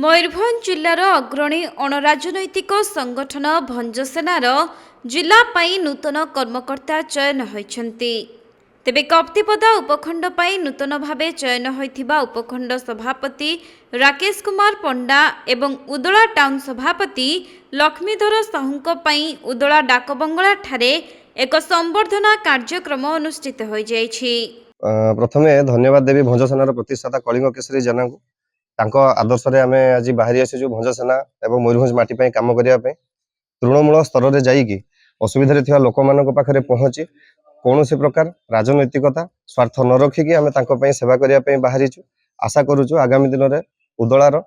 मयूरभंज जिलार अग्रणी अणराजनैतिक संगठन भंजसेनार जिलापाई नूतन कर्मकर्ता चयन होइछन्ति। तेबे कप्तिपदा उपखंड पाई नूतन भावे चयन होइथिबा उपखंड सभापति राकेश कुमार पंडा एवं उदला टाउन सभापति लक्ष्मीधर साहुंक पाई उदला डाकबंगला ठारे एक संबर्धना कार्यक्रम अनुष्ठित होई जायछि। प्रथमे धन्यवाद देवी भंजसेनार प्रतिष्ठाता कलिंग केसरी जेना को तांको आदर्श रे आमे आज बाहरी आसी भंजसेना एवं मयूरभंज माटी पई काम करिया पई तृणमूल स्तर रे जाईकी असुविधा रे थिया लोक मानक पाखरे पहुंची कोनोसी प्रकार राजनैतिकता स्वार्थ न रखिकी आमे तांको पई सेवा करिया पई बाहरीचु। आशा करूचु आगामी दिन रे उदलार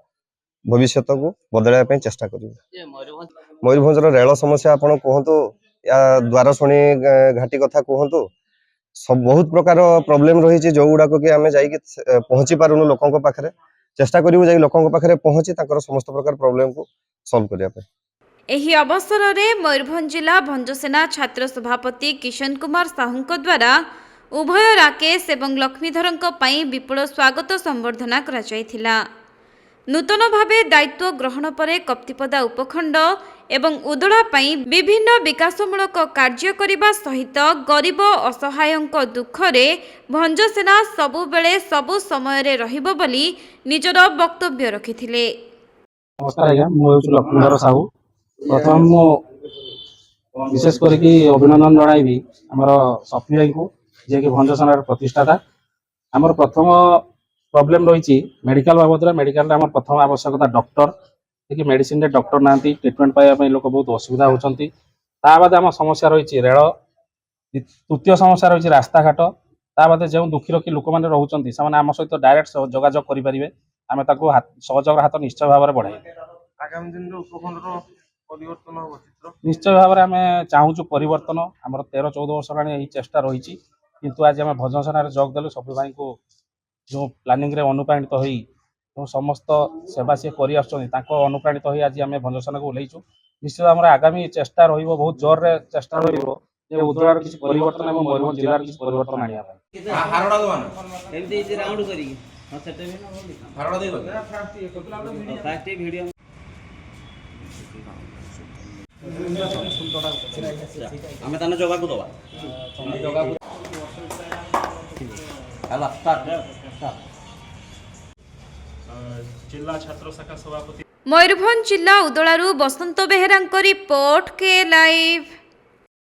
भविष्यत को बदलाया पई चेष्टा करिबु। मयूरभंज रो रेल समस्या आपण कहंतु या द्वारसुणी घाटी कथा कहंतु सब बहुत प्रकार प्रॉब्लम रही जो गुड़ा कि आम जाकि पहुंची पारुनु लोकों पाखरे चेष्टा करिवु जाई लोकों पाखरे पहुंची ताकर समस्त प्रकार प्रॉब्लम को सॉल्व करिया पे। एही अवसर में मयूरभंज जिला भंजसेना छात्र सभापति किशन कुमार साहुंक द्वारा उभय राकेश एवं लक्ष्मीधरंक पई विपुल स्वागत संबर्धना करा जायथिला। नूतन भावे दायित्व ग्रहण परे कप्तिपदा उपखंड एवं उदला पई विभिन्न विकासमूलक कार्य करिबा सहित गरीब असहायंक दुखरे भंजसेना सबु बेले सबु समय रे रहिबो बोली निजर वक्तव्य रखिथिले। नमस्कार आज्ञा, मु लक्ष्मीधर साहू। प्रथम विशेष करके अभिनंदन जणाइबी आमर सफी भाई को जे कि भंजसेनार प्रतिष्ठाता। आमर प्रथम प्रॉब्लम रही मेडिकल बाबद मेडिकल आम प्रथम आवश्यकता डॉक्टर कि मेडिसिन रे डॉक्टर ना ट्रिटमेंट पाइबा लोक बहुत असुविधा होती। बाद आम समस्या रही रेल, तृतीय समस्या रही रास्ता घाट। बाद जो दुखी रखी लोक मैंने रोचे से आम सहित डायरेक्ट जोगाजोग करेंगे आम सहयोग हाथ निश्चय भाव में बढ़ाई। निश्चय भाव में आम चाहूँ परिवर्तन आम 13-14 वर्ष है चेष्टा रही किंतु आज आम भंजसेनार जोग देलु सफी भाई को जो प्लानिंग रे अनुप्राणित होई जो समस्त सेवा सी करी अनुप्राणित होई आज आम भंजसेना को ओल्लैचु। निश्चित आम आगामी चेष्टा रहिबो बहुत जोर रे चेष्टा रहिबो जे उदलार किसी परिवर्तन एवं मयूरभंज जिलार किसी परिवर्तन आनिया पई। हारडा दोन एमती इसे राउंड करी हां सेटे में हारडा दे गो फास्ट वीडियो हमें ताने जगह को दवा जगह को हला स्टार्ट जिला छात्र शाखा सभापति मयूरभंज जिला उदलारू बसंत बेहेरांक रिपोर्ट के लाइव।